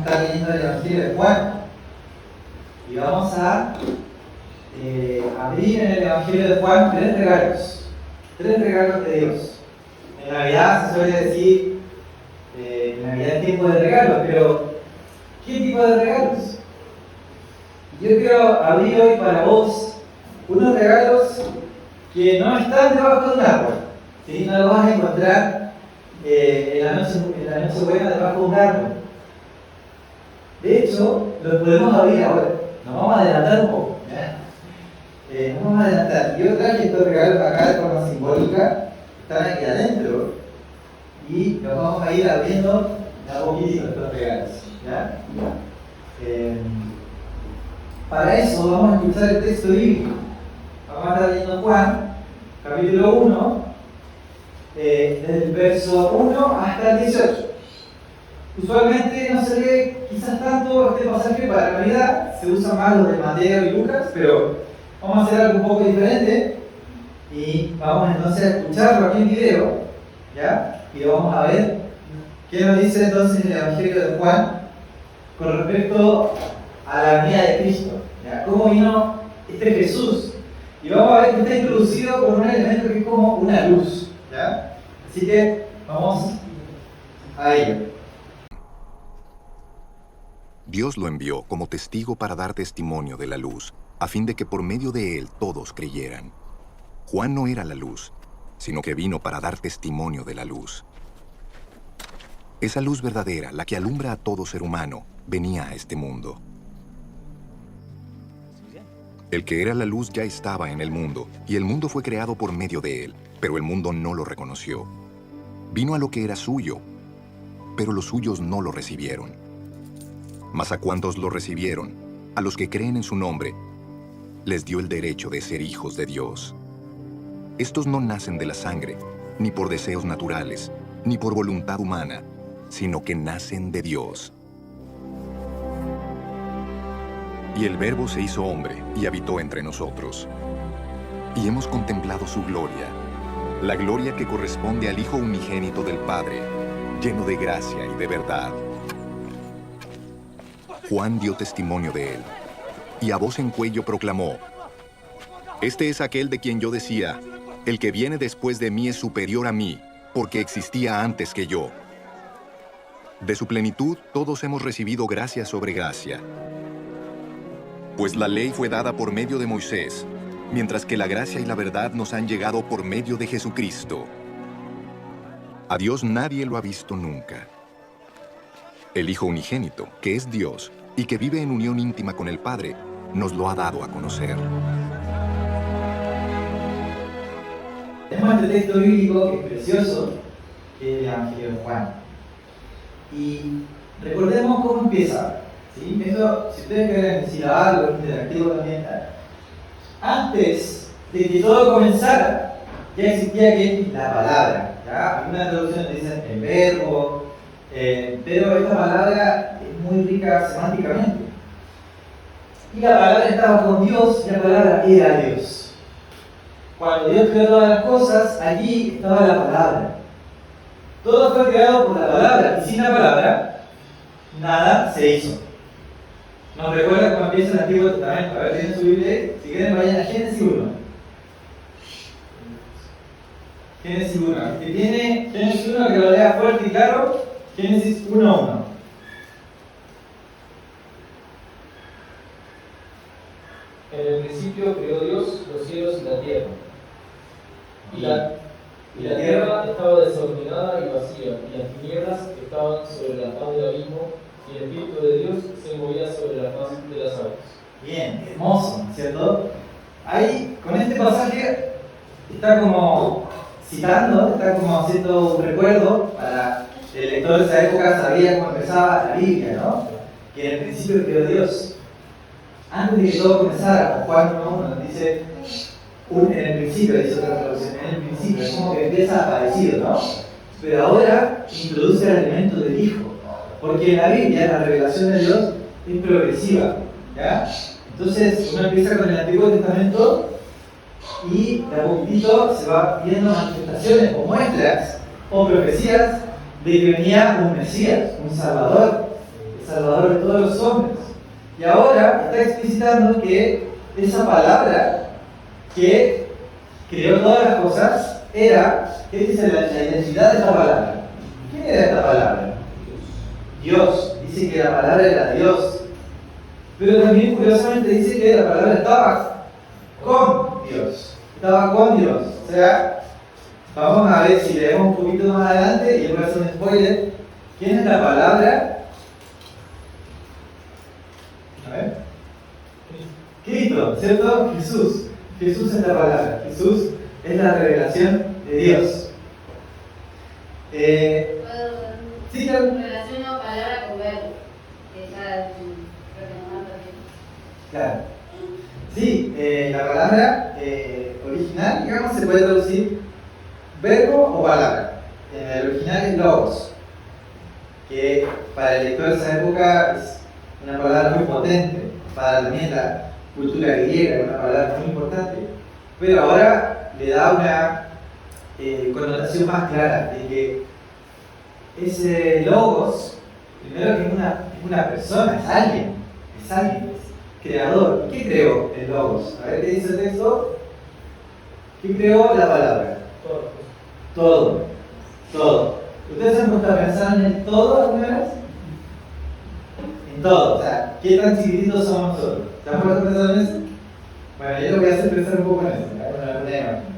estar leyendo el Evangelio de Juan. Y vamos a abrir en el Evangelio de Juan tres regalos de Dios. En Navidad se suele decir, en Navidad es tiempo de regalos, pero ¿qué tipo de regalos? Yo quiero abrir hoy para vos unos regalos que no están debajo de un árbol, ¿sí? No los vas a encontrar en la noche buena debajo de un árbol. De hecho, los podemos abrir ahora. Nos vamos a adelantar un poco. Nos vamos a adelantar. Yo traje estos regalos acá de forma simbólica, están aquí adentro, y los vamos a ir abriendo de a poquitito estos regalos. ¿Ya? Para eso vamos a escuchar el texto bíblico. Vamos a estar leyendo Juan, capítulo 1, desde el verso 1 hasta el 18. Usualmente no se lee quizás tanto este pasaje para Navidad, se usa más los de Mateo y Lucas, pero vamos a hacer algo un poco diferente y vamos entonces a escucharlo aquí en video, ¿ya? Y lo vamos a ver qué nos dice entonces el Evangelio de Juan con respecto a la venida de Cristo, ¿ya? ¿Cómo vino este Jesús? Y vamos a ver que está introducido por un elemento que es como una luz, ¿ya? Así que vamos a ello. Dios lo envió como testigo para dar testimonio de la luz, a fin de que por medio de él todos creyeran. Juan no era la luz, sino que vino para dar testimonio de la luz. Esa luz verdadera, la que alumbra a todo ser humano, venía a este mundo. El que era la luz ya estaba en el mundo, y el mundo fue creado por medio de él, pero el mundo no lo reconoció. Vino a lo que era suyo, pero los suyos no lo recibieron. Mas a cuantos lo recibieron, a los que creen en su nombre, les dio el derecho de ser hijos de Dios. Estos no nacen de la sangre, ni por deseos naturales, ni por voluntad humana, sino que nacen de Dios. Y el Verbo se hizo hombre y habitó entre nosotros. Y hemos contemplado su gloria, la gloria que corresponde al Hijo unigénito del Padre, lleno de gracia y de verdad. Juan dio testimonio de él, y a voz en cuello proclamó: Este es aquel de quien yo decía, el que viene después de mí es superior a mí, porque existía antes que yo. De su plenitud todos hemos recibido gracia sobre gracia. Pues la ley fue dada por medio de Moisés, mientras que la gracia y la verdad nos han llegado por medio de Jesucristo. A Dios nadie lo ha visto nunca. El Hijo unigénito, que es Dios, y que vive en unión íntima con el Padre, nos lo ha dado a conocer. Tenemos este texto bíblico que es precioso, que es el Evangelio de Juan. Y recordemos cómo empieza, ¿sí? Eso, si ustedes quieren decir algo interactivo también, antes de que todo comenzara, ya existía que la palabra, ¿ya? Algunas traducciones dicen el verbo, pero esta palabra es muy rica semánticamente. Y la palabra estaba con Dios y la palabra era Dios. Cuando Dios creó todas las cosas, allí estaba la palabra. Todo fue creado por la palabra, y sin la palabra, nada se hizo. ¿Nos recuerda cómo empieza el Antiguo Testamento? A ver, tienen su Biblia, si quieren vayan a Génesis 1. Génesis 1. Que tiene Génesis 1 que lo lea fuerte y claro, Génesis 1:1. En el principio creó Dios los cielos y la tierra. Y la tierra estaba desordenada y vacía, y las tinieblas estaban sobre la faz del abismo, y el Espíritu de Dios se movía sobre la faz de las aguas. Bien, hermoso, ¿cierto? Ahí, con este pasaje, está como citando, está como haciendo un recuerdo para el lector de esa época, sabía cómo empezaba la Biblia, ¿no? Que en el principio creó Dios. Antes de que todo comenzara, con Juan 1:1 dice, en el principio, dice otra traducción, en el principio, es como que empieza aparecido, ¿no? Pero ahora introduce el elemento del Hijo, porque en la Biblia la revelación de Dios es progresiva, ¿ya? Entonces uno empieza con el Antiguo Testamento y de a poquitito se va viendo manifestaciones o muestras o profecías de que venía un Mesías, un Salvador, el Salvador pensando que esa palabra que creó todas las cosas era, ¿qué dice la identidad de esta palabra? ¿Quién era esta palabra? Dios. Dice que la palabra era Dios. Pero también curiosamente dice que la palabra estaba con Dios. Estaba con Dios. O sea, vamos a ver si leemos un poquito más adelante y voy a hacer un spoiler. ¿Quién es la palabra? A ver. Cristo, ¿cierto? Jesús. Jesús es la palabra. Jesús es la revelación de Dios. Sí, claro. Relaciono palabra con verbo. Que ya creo que no también. Claro. Sí, la palabra original, digamos, se puede traducir verbo o palabra. El original es logos, que para el lector de esa época es una palabra muy potente, para también la cultura griega, una palabra muy importante, pero ahora le da una connotación más clara de que ese logos, primero que es una persona, es alguien, creador. ¿Qué creó el logos? A ver qué dice el texto. ¿Qué creó la palabra? Todo. ¿Ustedes han puesto a pensar en el todo alguna vez? En todo, o sea, ¿qué tan chiquititos somos nosotros? ¿Se han puesto a pensar en eso? Bueno, yo lo voy a hacer pensar un poco en eso, con una imagen.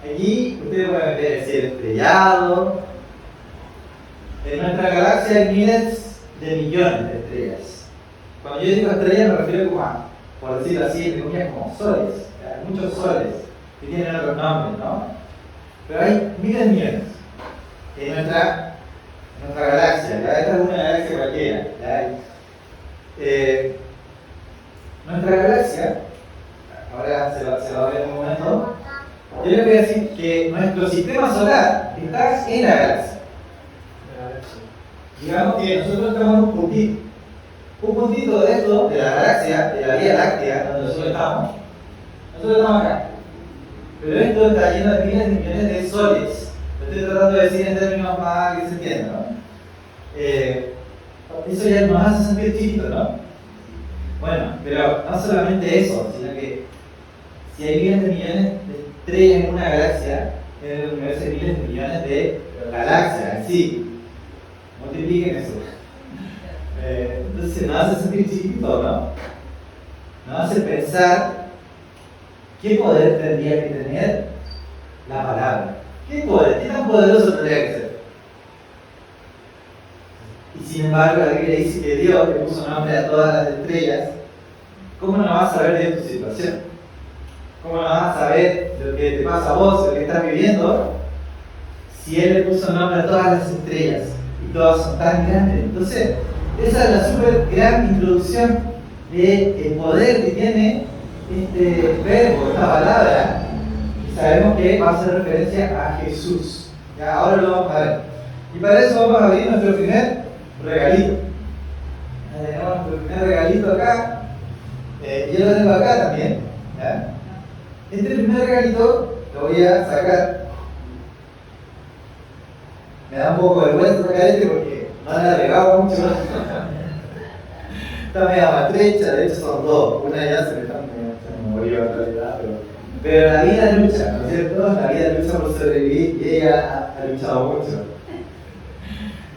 Aquí ustedes pueden ver el cielo estrellado. En nuestra galaxia hay miles de millones de estrellas. Cuando yo digo estrellas me refiero como a, por decirlo así, entre comillas, como soles. Hay muchos soles que tienen otros nombres, ¿no? Pero hay miles de millones en nuestra galaxia. ¿Ya? Esta es una galaxia cualquiera. Nuestra galaxia, ahora se va a ver en un momento, yo les voy a decir que nuestro sistema solar está en la galaxia. Digamos que nosotros estamos en un puntito de esto, de la galaxia, de la Vía Láctea, donde nosotros estamos acá. Pero esto está lleno de miles de millones de soles. Lo estoy tratando de decir en términos más que se entiendan, ¿no? Eso ya nos hace sentir chiquitos, ¿no? Bueno, pero no solamente eso, sino que si hay miles de millones de estrellas en una galaxia, en el universo hay miles de millones de galaxias en sí. Multipliquen eso. Entonces nos hace sentir chiquito, ¿no? Nos hace pensar qué poder tendría que tener la palabra. ¿Qué poder? ¿Qué tan poderoso tendría que ser? Y sin embargo, la Biblia dice que Dios le puso nombre a todas las estrellas. ¿Cómo no vas a saber de tu situación? ¿Cómo no vas a saber de lo que te pasa a vos, de lo que estás viviendo, si Él le puso nombre a todas las estrellas? Y todas son tan grandes. Entonces, esa es la súper gran introducción del poder que tiene este verbo, esta palabra. Y sabemos que va a hacer referencia a Jesús. Ya, ahora lo vamos a ver. Y para eso vamos a abrir nuestro primer regalito. Tenemos nuestro primer regalito acá. Yo lo tengo acá también. ¿Ya? Este primer regalito lo voy a sacar. Me da un poco de vergüenza sacar este porque no le he agregado mucho. Está media maltrecha, de hecho son dos. Una ya se me murió en realidad, pero la vida lucha, ¿no es cierto? La vida lucha por sobrevivir y ella ha luchado mucho.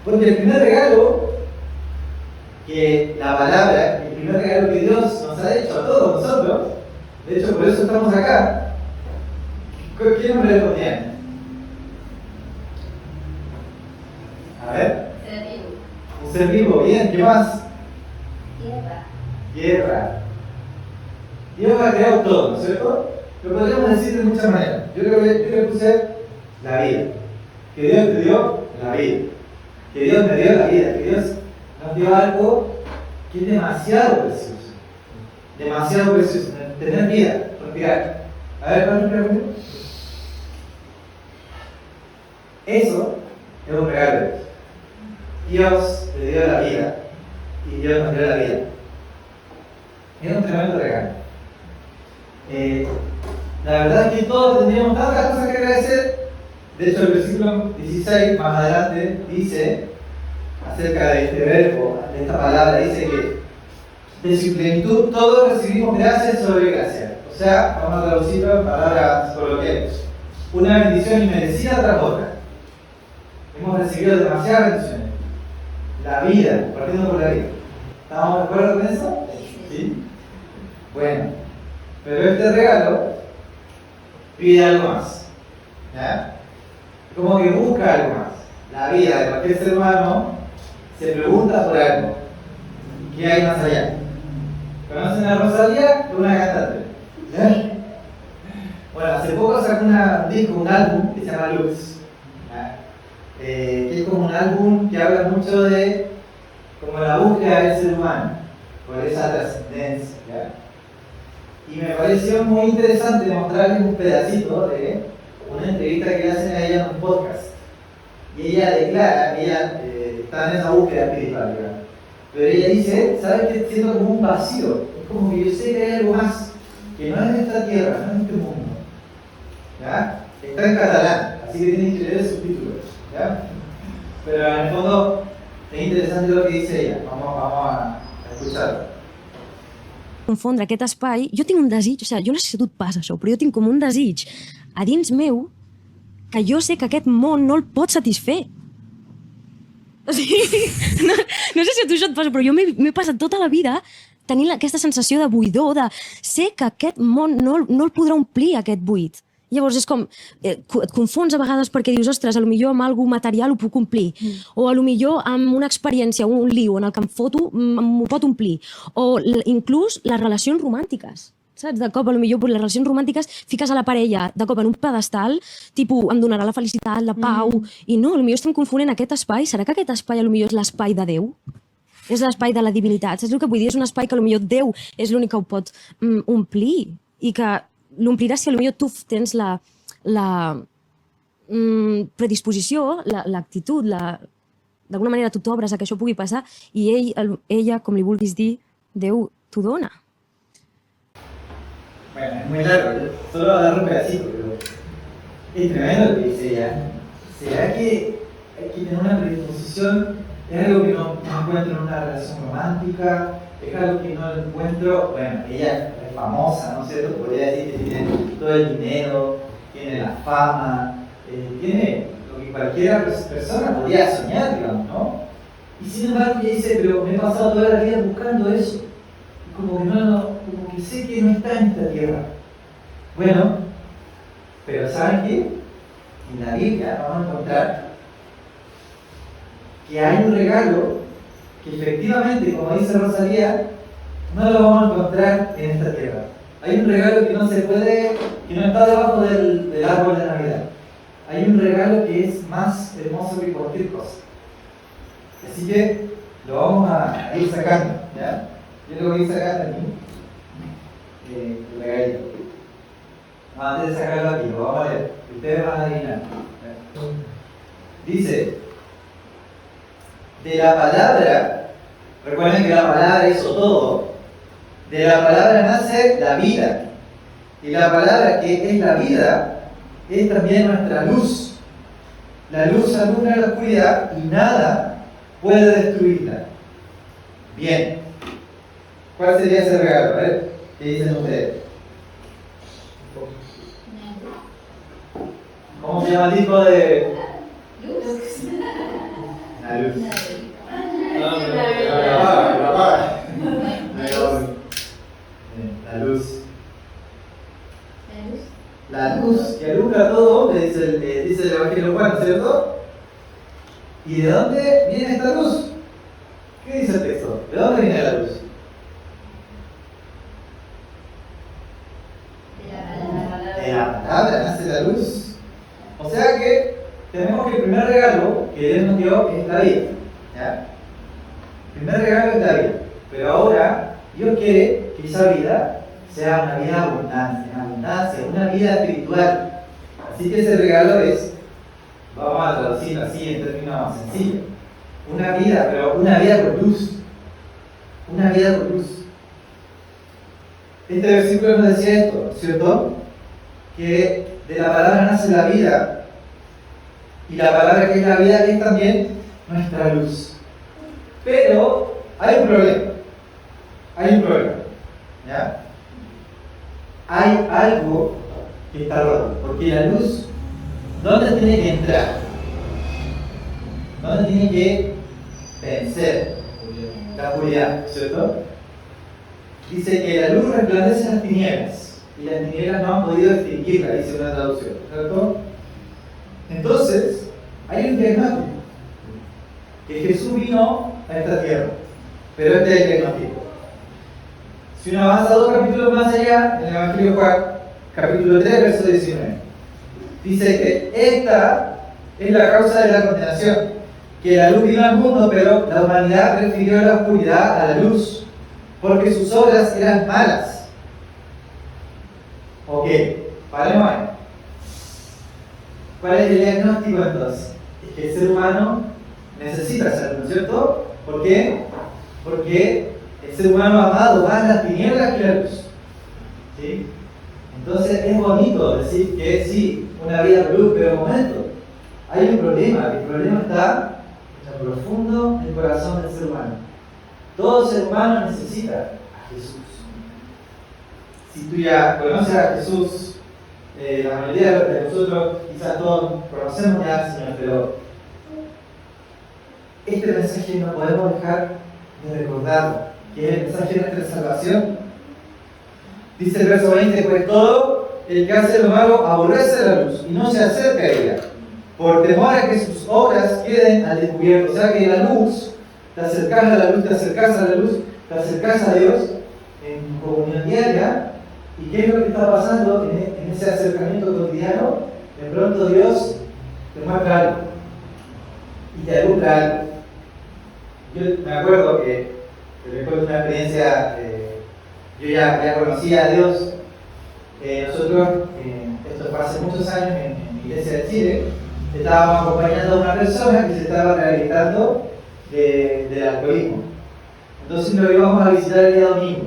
Porque el primer regalo que la palabra, el primer regalo que Dios nos ha hecho a todos nosotros, de hecho por eso estamos acá, ¿qué nombre le ponían? A ver. Ser vivo. Un ser vivo, bien, ¿qué más? Tierra. Dios ha creado todo, ¿no es cierto? Lo podríamos decir de muchas maneras. Yo le puse la vida. Que Dios te dio la vida. Que Dios me dio la vida. Que Dios nos dio algo que es demasiado precioso. Demasiado precioso. Tener vida, respirar. A ver, ¿cuál respirar conmigo? Eso es un regalo de Dios. Dios te dio la vida y Dios nos dio la vida. Es un tremendo regalo. La verdad es que todos tendríamos tantas cosas que agradecer. De hecho, el versículo 16 más adelante dice acerca de este verbo, de esta palabra, dice que de su plenitud, todos recibimos gracia sobre gracia. O sea, vamos a traducirlo en palabras coloquiales. Una bendición inmerecida tras otra. Hemos recibido demasiadas bendiciones. La vida, partiendo por la vida. ¿Estamos de acuerdo con eso? ¿Sí? Bueno, pero este regalo pide algo más. ¿Ya? Como que busca algo más. La vida de cualquier ser humano se pregunta por algo. ¿Qué hay más allá? ¿Conocen a Rosalía? Una cantante. ¿Ya? Bueno, hace poco sacó un disco, un álbum que se llama Luz. ¿Ya? Que es como un álbum que habla mucho de como la búsqueda del ser humano, por esa trascendencia. ¿Ya? Y me pareció muy interesante mostrarles un pedacito de una entrevista que le hacen a ella en un podcast. Y ella declara que ella está en esa búsqueda espiritual, digamos. Pero ella dice, ¿sabes qué? Siento como un vacío. Es como que yo sé que hay algo más, que no es en esta tierra, no es en este mundo. ¿Ya? Está en catalán, así que tienen que leer el subtítulo. ¿Ya? Pero en el fondo es interesante lo que dice ella. Vamos a escucharlo. Confondre aquest espai, jo tinc un desig, o sigui, jo no sé si a tu et passa això, però jo tinc com un desig a dins meu que jo sé que aquest món no el pot satisfer. O sigui, no sé si a tu això et passa, però jo m'he passat tota la vida tenint aquesta sensació de buidor, de sé que aquest món no el podrà omplir, aquest buit. Llavors és com, et confons a vegades perquè dius, ostres, potser amb alguna material ho puc omplir, o potser amb una experiència, un liu en el que em foto m'ho pot omplir, o inclús les relacions romàntiques, saps? De cop, potser les relacions romàntiques fiques a la parella de cop en un pedestal, tipus, em donarà la felicitat, la pau, i no, potser estem confonent aquest espai, serà que aquest espai potser és l'espai de Déu? És l'espai de la divinitat, saps el que vull dir? És un espai que potser Déu és l'únic que ho pot omplir, i que l'ompliràs si potser tu tens la predisposició, l'actitud, d'alguna manera tu t'obres a que això pugui passar i ella, com li vulguis dir, Déu t'ho dona. Bueno, es muy largo, solo agarro un pedacito, pero es tremendo lo que dice ella. ¿Será que hay que tener una predisposición? Es algo que no encuentro en una relación romántica, es algo que no encuentro, bueno, ella es famosa, ¿no es cierto? Podría decir que tiene todo el dinero, tiene la fama, tiene lo que cualquier persona podría soñar, digamos, ¿no? Y sin embargo ella dice, pero me he pasado toda la vida buscando eso, como que sé que no está en esta tierra. Bueno, pero ¿saben qué? En la Biblia vamos a encontrar que hay un regalo que efectivamente, como dice Rosalía, no lo vamos a encontrar en esta tierra. Hay un regalo que no se puede, que no está debajo del árbol de Navidad. Hay un regalo que es más hermoso que cualquier cosa. Así que lo vamos a ir sacando, ¿ya? Yo lo voy a ir sacando aquí. El regalito. Antes de sacarlo aquí, lo vamos a leer. Ustedes van a adivinar. Dice, de la palabra, recuerden que la palabra hizo todo, de la palabra nace la vida. Y la palabra que es la vida es también nuestra luz. La luz alumbra la oscuridad y nada puede destruirla. Bien. ¿Cuál sería ese regalo? A ver, ¿qué dicen ustedes? ¿Cómo se llama el tipo de...? La luz. La luz. La luz que alumbra todo, dice el Evangelio de Juan, ¿cierto? ¿Y de dónde viene esta luz? ¿Qué dice el texto? ¿De dónde viene la luz? De la palabra nace la luz. O sea que tenemos que el primer regalo que Dios nos dio es la vida. ¿Ya? El primer regalo es la vida. Pero ahora Dios quiere que esa vida sea una vida abundancia, una vida espiritual. Así que ese regalo es, vamos a traducirlo así en términos sencillos, una vida, pero una vida con luz. Una vida con luz. Este versículo nos decía esto, ¿cierto? Que de la palabra nace la vida, y la palabra que es la vida es también nuestra luz. Pero hay un problema. hay un problema, ¿ya? Hay algo que está roto, porque la luz, ¿dónde tiene que entrar? ¿Dónde tiene que vencer? La oscuridad, ¿cierto? Dice que la luz resplandece en las tinieblas, y las tinieblas no han podido extinguirla, dice una traducción, ¿cierto? Entonces, hay un diagnóstico, que Jesús vino a esta tierra, pero este es el diagnóstico. Si uno avanza 2 capítulos más allá, en el Evangelio de Juan, capítulo 3, verso 19, dice que esta es la causa de la condenación, que la luz vino al mundo, pero la humanidad prefirió la oscuridad a la luz, porque sus obras eran malas. Ok, paremos ahí. ¿Cuál es el diagnóstico entonces? Es que el ser humano necesita ser, ¿no es cierto? ¿Por qué? Porque el ser humano amado va a las tinieblas que la luz. ¿Sí? Entonces es bonito decir que sí, una vida con luz, pero un momento, hay un problema. El problema está en lo profundo del corazón del ser humano. Todo ser humano necesita a Jesús. Si tú ya conoces a Jesús, la mayoría de nosotros, quizás todos conocemos ya al Señor, pero este mensaje no podemos dejar de recordarlo, que es el mensaje de nuestra salvación. Dice el verso 20, pues todo el que hace lo malo aborrece la luz y no se acerca a ella, por temor a que sus obras queden al descubierto. O sea que la luz, te acercas a la luz, te acercas a la luz, te acercas a Dios en comunión diaria. ¿Y qué es lo que está pasando en ese acercamiento cotidiano? De pronto Dios te muestra algo y te alumbra algo. Yo me acuerdo que después de una experiencia, yo ya conocía a Dios. Nosotros, esto fue hace muchos años en mi iglesia de Chile, estábamos acompañando a una persona que se estaba rehabilitando del alcoholismo. Entonces lo íbamos a visitar el día domingo.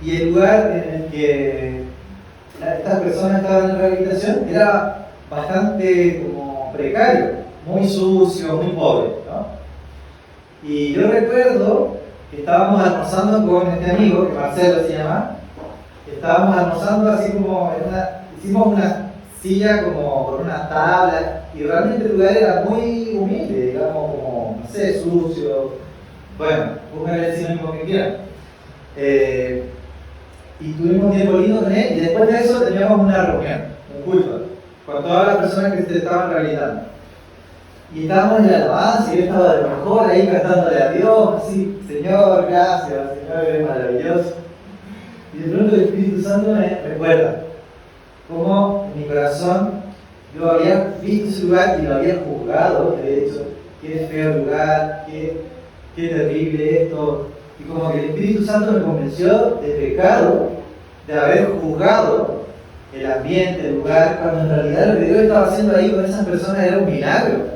Y el lugar en el que estas personas estaban en rehabilitación era bastante como precario, muy sucio, muy pobre, ¿no? Y yo recuerdo que estábamos almorzando con este amigo, que Marcelo se llama, estábamos almorzando así como hicimos una silla como con una tabla, y realmente el lugar era muy humilde, digamos, como, no sé, sucio. Bueno, buscan el sinónimo que quieran. Y tuvimos un tiempo lindo con él, y después de eso teníamos una reunión, un culto, con todas las personas que se estaban rehabilitando. Y estábamos en la alabanza, y yo estaba de lo mejor ahí cantándole a Dios, así, Señor, gracias, Señor, eres maravilloso. Y de pronto el Espíritu Santo me recuerda cómo en mi corazón yo había visto ese lugar y lo había juzgado, de hecho, qué feo lugar, qué terrible esto. Y como que el Espíritu Santo me convenció de pecado, de haber juzgado el ambiente, el lugar, cuando en realidad lo que Dios estaba haciendo ahí con esas personas era un milagro.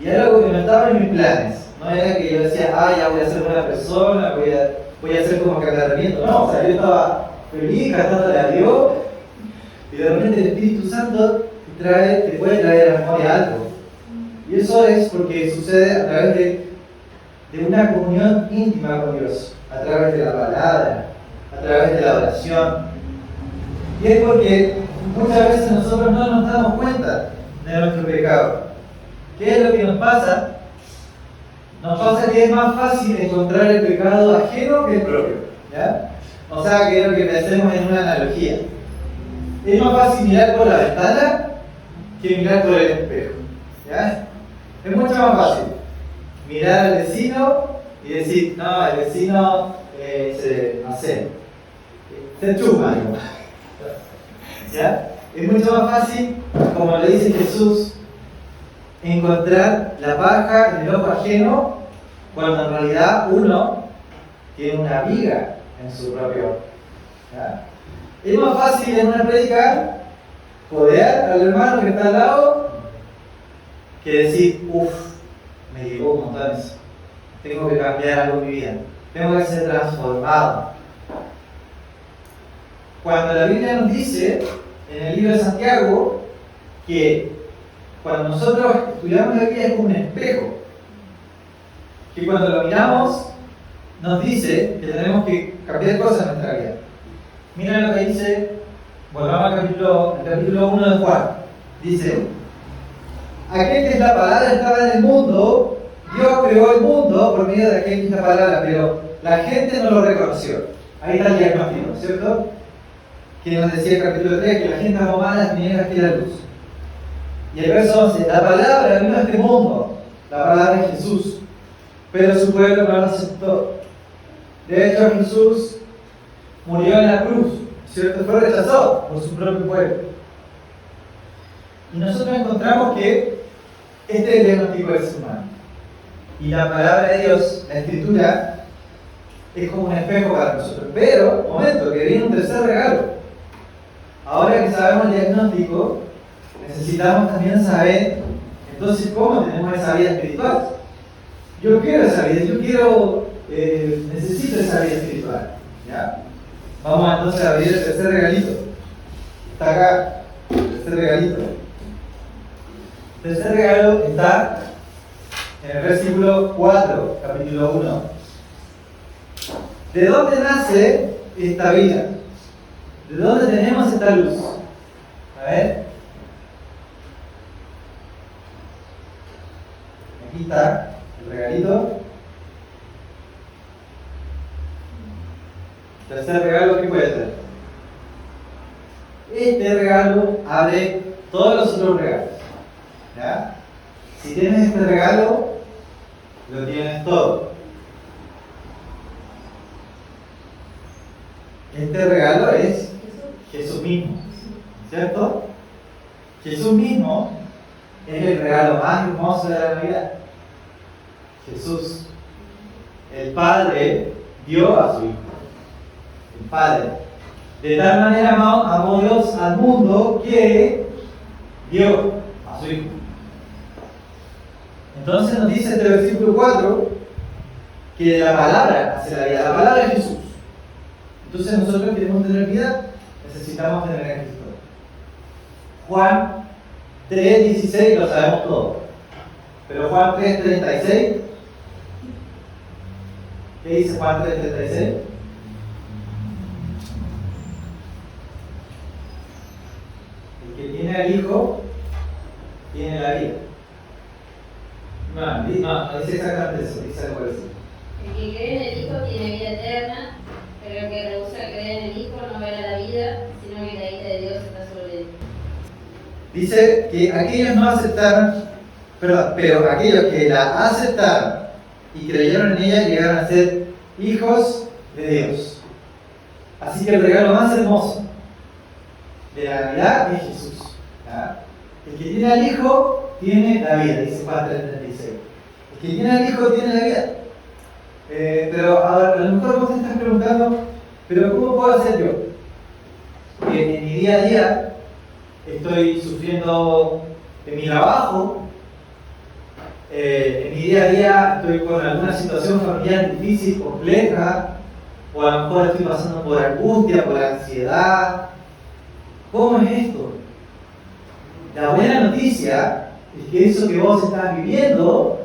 Y era algo que no estaba en mis planes. No era que yo decía, ya voy a ser buena persona, voy a hacer como que agradecimiento. No, o sea, yo estaba feliz cantándole a Dios, y de repente el Espíritu Santo te puede traer a memoria algo. Y eso es porque sucede a través de una comunión íntima con Dios, a través de la palabra, a través de la oración. Y es porque muchas veces nosotros no nos damos cuenta de nuestro pecado. ¿Qué es lo que nos pasa? Nos pasa que es más fácil encontrar el pecado ajeno que el propio, ¿ya? O sea, quiero que pensemos en una analogía. Es más fácil mirar por la ventana que mirar por el espejo, ¿ya? Es mucho más fácil mirar al vecino y decir, no, el vecino no sé, se chuma, digamos. ¿Ya? Es mucho más fácil, como le dice Jesús, encontrar la paja en el ojo ajeno, cuando en realidad uno tiene una viga en su propio ojo. ¿Ya? Es más fácil en una prédica codear al hermano que está al lado que decir, me llegó un montón eso. Tengo que cambiar algo en mi vida. Tengo que ser transformado. Cuando la Biblia nos dice, en el libro de Santiago, que cuando nosotros estudiamos la Biblia es como un espejo, que cuando lo miramos nos dice que tenemos que cambiar cosas en nuestra vida. Miren lo que dice, volvamos al capítulo 1 de Juan. Dice, aquel que es la palabra estaba en el mundo, Dios creó el mundo por medio de aquel que es la palabra, pero la gente no lo reconoció. Ahí está el diagnóstico, ¿cierto? Que nos decía el capítulo 3, que la gente amó más las tinieblas que la luz. Y el verso 11, la palabra vino a este mundo, la palabra es Jesús, pero su pueblo no lo aceptó. De hecho, Jesús murió en la cruz, ¿cierto? Fue rechazado por su propio pueblo. Y nosotros encontramos que este es el diagnóstico del ser humano. Y la palabra de Dios, la Escritura, es como un espejo para nosotros. Pero, momento, que viene un tercer regalo. Ahora que sabemos el diagnóstico, necesitamos también saber, entonces, cómo tenemos esa vida espiritual. Yo quiero esa vida, necesito esa vida espiritual. ¿Ya? Vamos entonces a abrir el tercer regalito. Está acá, el tercer regalito. El tercer regalo está en el versículo 4, capítulo 1. ¿De dónde nace esta vida? ¿De dónde tenemos esta luz? A ver. Aquí está el regalito. Tercer regalo, ¿qué puede ser? Este regalo abre todos los otros regalos. ¿Ya? Si tienes este regalo, lo tienes todo. Este regalo es Jesús mismo, ¿cierto? Jesús mismo es el regalo más hermoso de la Navidad. Jesús, el Padre, dio a su Hijo. El Padre. De tal manera amó Dios al mundo que dio a su Hijo. Entonces nos dice este versículo 4 que de la palabra hace la vida. La palabra es Jesús. Entonces nosotros queremos tener vida, necesitamos tener a Cristo. Juan 3:16 lo sabemos todo. Pero Juan 3:36, ¿qué dice Juan 3:36? El que tiene al Hijo tiene la vida. No, dice exactamente eso, dice algo así. El que cree en el Hijo tiene vida eterna, pero el que rehúsa creer en el Hijo no verá la vida, sino que la ira de Dios está sobre él. Dice que aquellos no aceptaron, pero aquellos que la aceptaron y creyeron en ella llegaron a ser hijos de Dios. Así que el regalo más hermoso de la Navidad es Jesús. ¿Ya? El que tiene al Hijo tiene la vida, dice Juan 3:36. El que tiene al Hijo tiene la vida. Pero a lo mejor vos te estás preguntando, ¿pero cómo puedo hacer yo? Que en mi día a día estoy sufriendo en mi trabajo, en mi día a día estoy con alguna situación familiar difícil, compleja, o a lo mejor estoy pasando por angustia, por ansiedad. ¿Cómo es esto? La buena noticia es que eso que vos estás viviendo,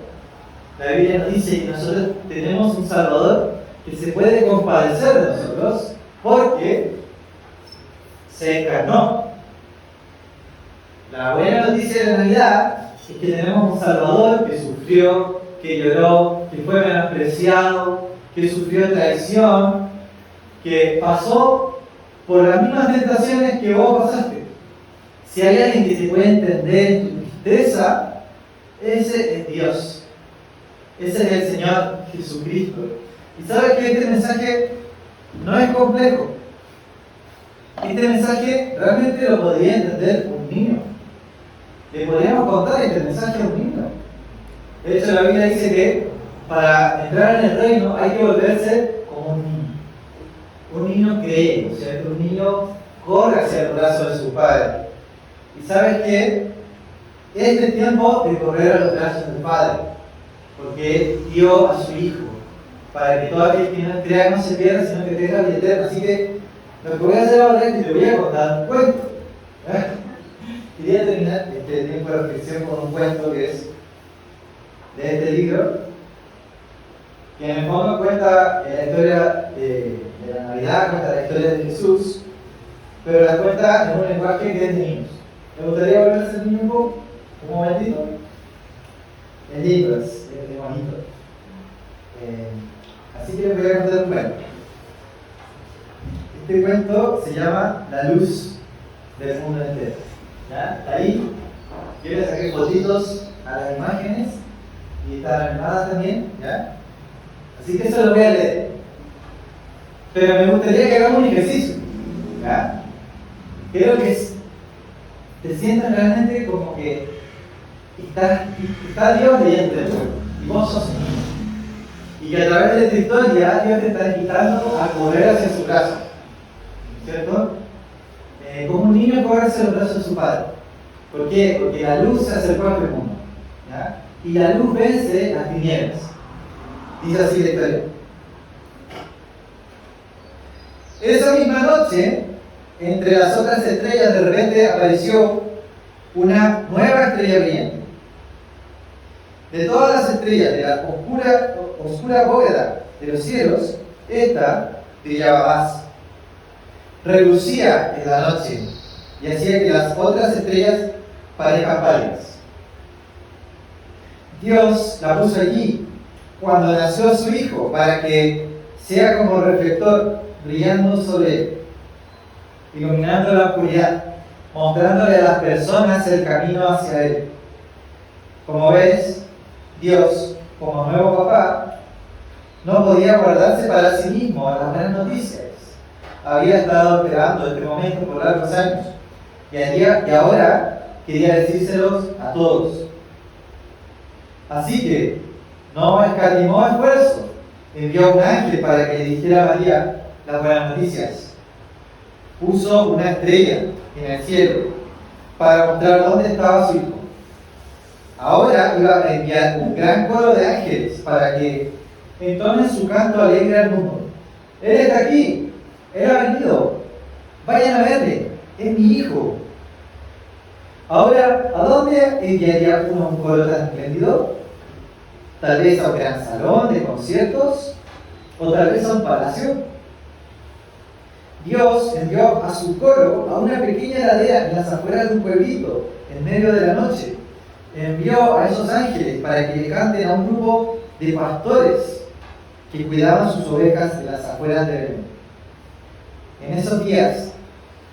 la Biblia nos dice que nosotros tenemos un Salvador que se puede compadecer de nosotros porque se encarnó. La buena noticia de la Navidad es que tenemos un Salvador que sufrió, que lloró, que fue menospreciado, que sufrió traición, que pasó por las mismas tentaciones que vos pasaste. Si hay alguien que te puede entender en tu tristeza, ese es Dios. Ese es el Señor Jesucristo. Y sabes que este mensaje no es complejo. Este mensaje realmente lo podría entender un niño. Le podríamos contar este mensaje a un niño. De hecho, la Biblia dice que para entrar en el reino hay que volverse como un niño. Un niño cree, o sea, que un niño corre hacia el brazo de su padre. Y sabes que este tiempo de correr a los brazos del Padre, porque dio a su Hijo, para que todo aquel que no crea no se pierda, sino que tenga vida eterna. Así que lo que voy a hacer ahora es que te voy a contar un cuento. Quería terminar este tiempo de reflexión con un cuento que es de este libro, que en el fondo cuenta la historia de la Navidad, cuenta la historia de Jesús, pero la cuenta en un lenguaje que es de niños. ¿Me gustaría volver a ser niño un momentito? Es lindo, es bonito. Así que les voy a contar un cuento. Este cuento se llama La luz del mundo entero. ¿Ya? Ahí yo le saqué fotitos a las imágenes y están animadas también. ¿Ya? Así que eso lo voy a leer. Pero me gustaría que hagamos un ejercicio. ¿Ya? Quiero que te sientas realmente como que está Dios leyendo y vos sos niño. Y que a través de esta historia Dios te está invitando a correr hacia su casa. ¿Cierto? Como un niño corre hacia los brazos de su padre. ¿Por qué? Porque la luz se acercó a este mundo. ¿Ya? Y la luz vence las tinieblas. Dice así la historia. Esa misma noche, entre las otras estrellas, de repente apareció una nueva estrella brillante. De todas las estrellas de la oscura bóveda de los cielos, esta brillaba más. Relucía en la noche y hacía que las otras estrellas parezcan pálidas. Dios la puso allí cuando nació su Hijo para que sea como reflector brillando sobre él, iluminando la oscuridad, mostrándole a las personas el camino hacia él. Como ves, Dios, como nuevo papá, no podía guardarse para sí mismo las buenas noticias. Había estado esperando este momento por largos años y ahora quería decírselos a todos. Así que no escatimó esfuerzo, envió un ángel para que le dijera a María las buenas noticias. Puso una estrella en el cielo para mostrar dónde estaba su hijo. Ahora iba a enviar un gran coro de ángeles para que entonen su canto alegre al mundo. Él está aquí, él ha venido, vayan a verle, es mi hijo. Ahora, ¿a dónde enviaría uno un coro tan espléndido? Tal vez a un gran salón de conciertos, o tal vez a un palacio. Dios envió a su coro a una pequeña ladera en las afueras de un pueblito, en medio de la noche. Envió a esos ángeles para que le canten a un grupo de pastores que cuidaban sus ovejas de las afueras de Belén. En esos días,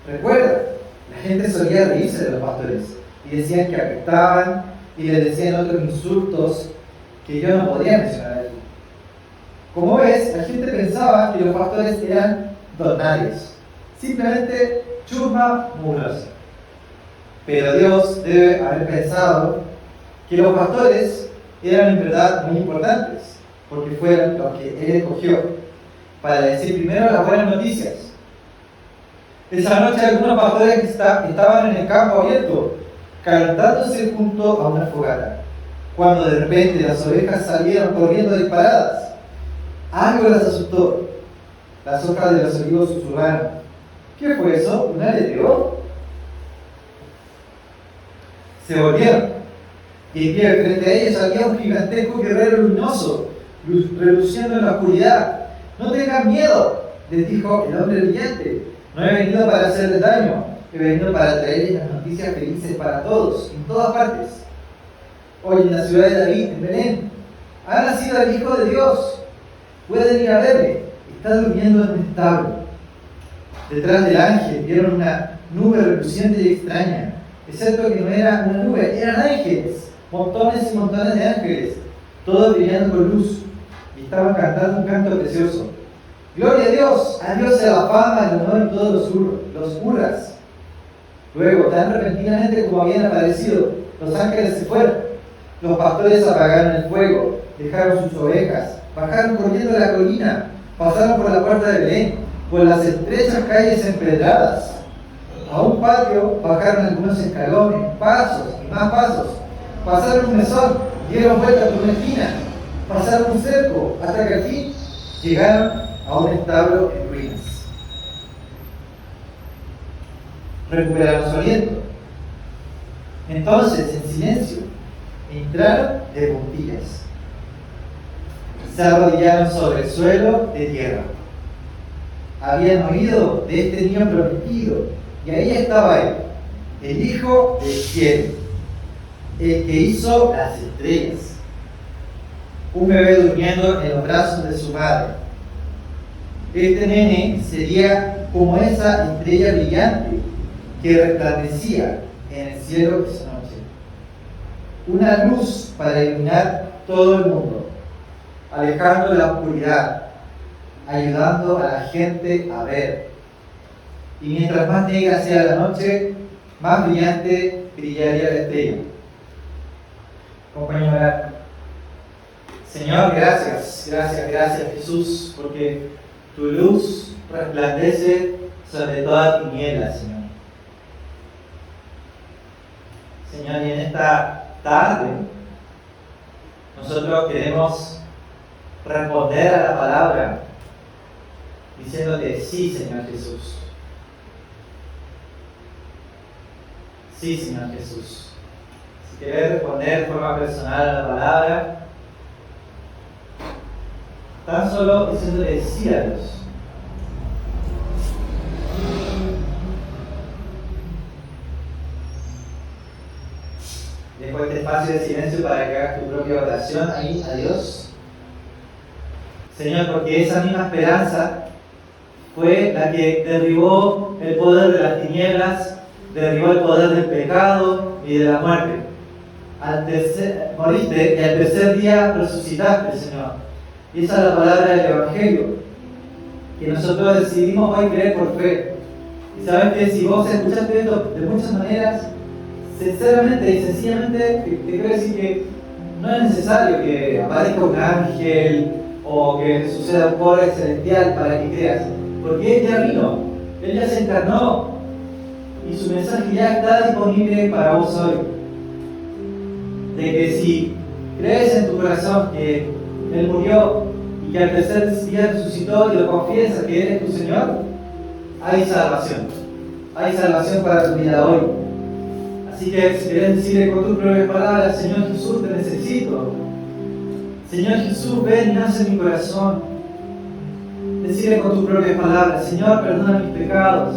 recuerda, la gente solía reírse de los pastores y decían que apestaban y les decían otros insultos que yo no podría mencionar aquí. Como ves, la gente pensaba que los pastores eran donarios, simplemente chusma mugrosa. Pero Dios debe haber pensado que los pastores eran en verdad muy importantes, porque fueron los que Él escogió para decir primero las buenas noticias. Esa noche algunos pastores estaban en el campo abierto, calentándose junto a una fogata, cuando de repente las ovejas salieron corriendo disparadas. Algo las asustó. Las hojas de los olivos susurraron. ¿Qué fue eso? ¿Un aleteo? Se volvieron. Y en pie frente a ellos había un gigantesco guerrero luminoso, reluciendo en la oscuridad. No tengan miedo, les dijo el hombre brillante. No he venido para hacerles daño, he venido para traerles las noticias felices para todos, en todas partes. Hoy en la ciudad de David, en Belén, ha nacido el Hijo de Dios. Pueden ir a verle, está durmiendo en un establo. Detrás del ángel vieron una nube reluciente y extraña, excepto que no era una nube, eran ángeles, montones y montones de ángeles, todos brillando con luz, y estaban cantando un canto precioso. Gloria a Dios sea la fama, el honor y todos los hurras. Luego, tan repentinamente como habían aparecido, los ángeles se fueron. Los pastores apagaron el fuego, dejaron sus ovejas, bajaron corriendo la colina, pasaron por la puerta de Belén, por las estrechas calles empedradas. A un patio bajaron algunos escalones, pasos y más pasos. Pasaron un mesón, dieron vuelta por una esquina, pasaron un cerco, hasta que al fin llegaron a un establo en ruinas. Recuperaron su aliento. Entonces, en silencio, entraron de puntillas. se arrodillaron sobre el suelo de tierra. Habían oído de este niño prometido, y ahí estaba él, el Hijo del cielo, el que hizo las estrellas. Un bebé durmiendo en los brazos de su madre. Este nene sería como esa estrella brillante que resplandecía en el cielo esa noche. Una luz para iluminar todo el mundo, alejando la oscuridad, ayudando a la gente a ver. Y mientras más negra sea la noche, más brillante brillaría la estrella. Acompáñame a orar. Señor, gracias Jesús, porque tu luz resplandece sobre toda tiniebla, Señor. Señor, y en esta tarde nosotros queremos responder a la palabra diciéndote sí, Señor Jesús. Sí, Señor Jesús. Si querés responder de forma personal a la palabra, tan solo diciéndole sí a Dios. Dejo este espacio de silencio para que hagas tu propia oración ahí a Dios. Señor, porque esa misma esperanza fue la que derribó el poder de las tinieblas, derribó el poder del pecado y de la muerte. Moriste y al tercer día resucitaste, Señor. Y esa es la palabra del Evangelio, que nosotros decidimos hoy creer por fe. Y sabes que si vos escuchaste esto de muchas maneras, sinceramente y sencillamente te quiero decir que no es necesario que aparezca un ángel o que suceda un poder celestial para que creas, porque Él ya vino, Él ya se encarnó y su mensaje ya está disponible para vos hoy. De que si crees en tu corazón que Él murió y que al tercer día resucitó y lo confiesas que Él es tu Señor, hay salvación. Hay salvación para tu vida hoy. Así que si querés decirle con tus propias palabras, Señor Jesús, te necesito. Señor Jesús, ven y nace en mi corazón. Decirle con tus propias palabras, Señor, perdona mis pecados.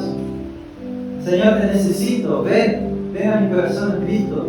Señor, te necesito, ven a mi corazón en Cristo.